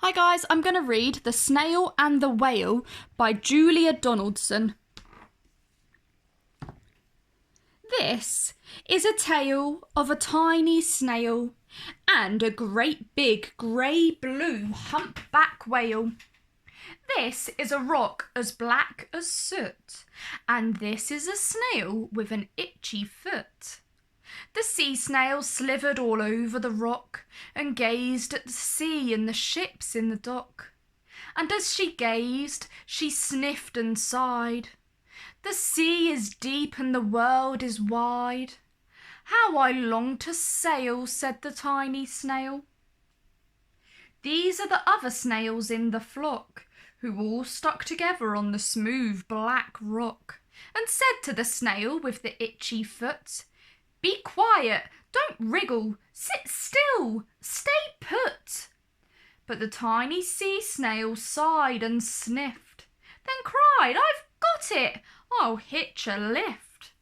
Hi guys, I'm going to read The Snail and the Whale by Julia Donaldson. This is a tale of a tiny snail and a great big grey-blue humpback whale. This is a rock as black as soot, and this is a snail with an itchy foot. The sea snail slithered all over the rock and gazed at the sea and the ships in the dock. And as she gazed, she sniffed and sighed. The sea is deep and the world is wide. How I long to sail, said the tiny snail. These are the other snails in the flock, who all stuck together on the smooth black rock, and said to the snail with the itchy foot, "Be quiet, don't wriggle, sit still, stay put." But the tiny sea snail sighed and sniffed, then cried, "I've got it, I'll hitch a lift."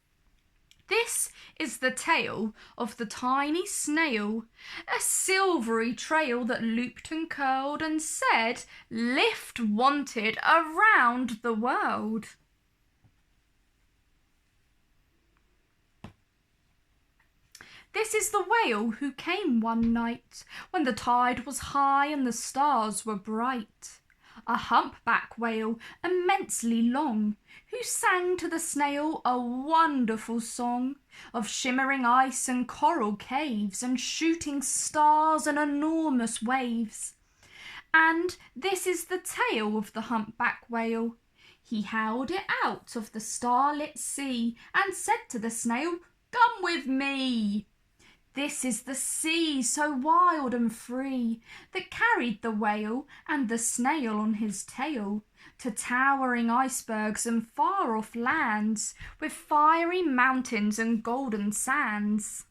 This is the tale of the tiny snail, a silvery trail that looped and curled and said, "Lift wanted around the world." This is the whale who came one night when the tide was high and the stars were bright. A humpback whale, immensely long, who sang to the snail a wonderful song of shimmering ice and coral caves and shooting stars and enormous waves. And this is the tale of the humpback whale. He howled it out of the starlit sea and said to the snail, "Come with me." This is the sea so wild and free that carried the whale and the snail on his tail to towering icebergs and far-off lands with fiery mountains and golden sands.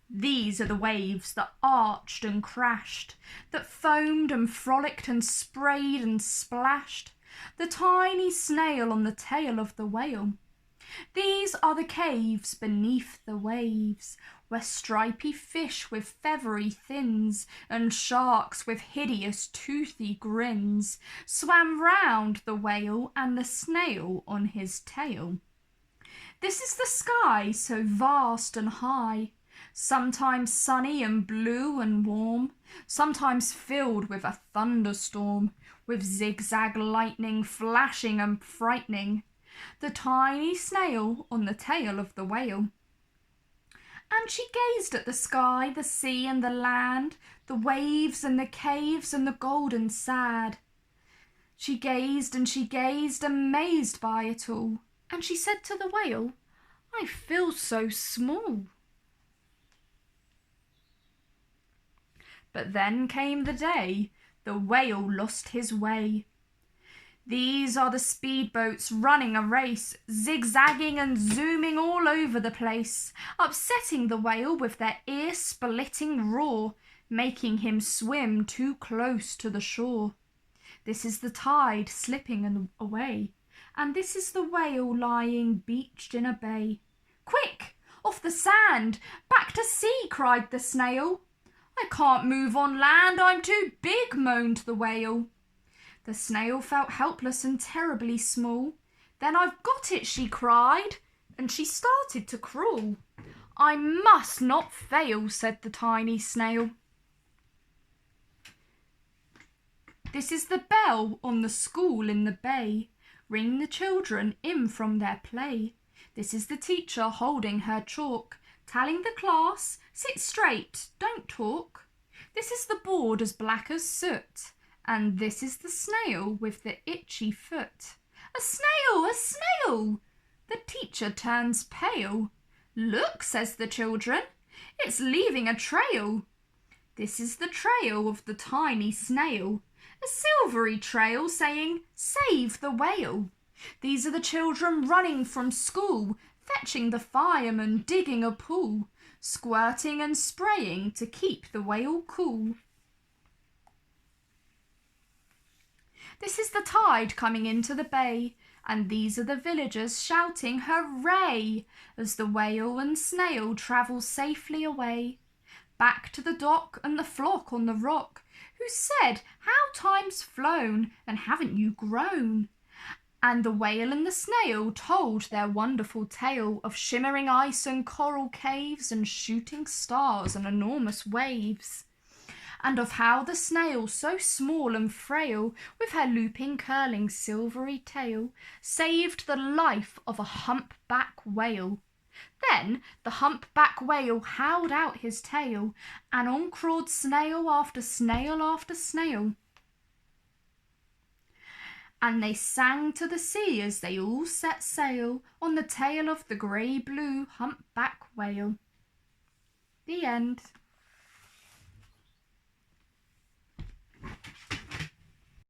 These are the waves that arched and crashed, that foamed and frolicked and sprayed and splashed the tiny snail on the tail of the whale. These are the caves beneath the waves, where stripy fish with feathery fins and sharks with hideous toothy grins swam round the whale and the snail on his tail. This is the sky so vast and high, sometimes sunny and blue and warm, sometimes filled with a thunderstorm, with zigzag lightning flashing and frightening the tiny snail on the tail of the whale. And she gazed at the sky, the sea and the land, the waves and the caves and the golden sand. She gazed, amazed by it all, and she said to the whale, "I feel so small." But then came the day the whale lost his way. These are the speedboats running a race, zigzagging and zooming all over the place, upsetting the whale with their ear-splitting roar, making him swim too close to the shore. This is the tide slipping away, and this is the whale lying beached in a bay. "Quick, off the sand, back to sea," cried the snail. "I can't move on land, I'm too big," moaned the whale. The snail felt helpless and terribly small. "Then I've got it," she cried, and she started to crawl. "I must not fail," said the tiny snail. This is the bell on the school in the bay. Ring the children in from their play. This is the teacher holding her chalk, telling the class, "Sit straight, don't talk." This is the board as black as soot. And this is the snail with the itchy foot. "A snail, a snail!" The teacher turns pale. "Look," says the children, "it's leaving a trail." This is the trail of the tiny snail, a silvery trail saying, "Save the whale." These are the children running from school, fetching the fireman, digging a pool, squirting and spraying to keep the whale cool. This is the tide coming into the bay, and these are the villagers shouting hooray as the whale and snail travel safely away. back to the dock and the flock on the rock, who said, "How time's flown, and haven't you grown?" And the whale and the snail told their wonderful tale of shimmering ice and coral caves and shooting stars and enormous waves, and of how the snail, so small and frail, with her looping, curling, silvery tail, saved the life of a humpback whale. Then the humpback whale howled out his tail, and on crawled snail after snail after snail. And they sang to the sea as they all set sail on the tail of the grey-blue humpback whale. The end.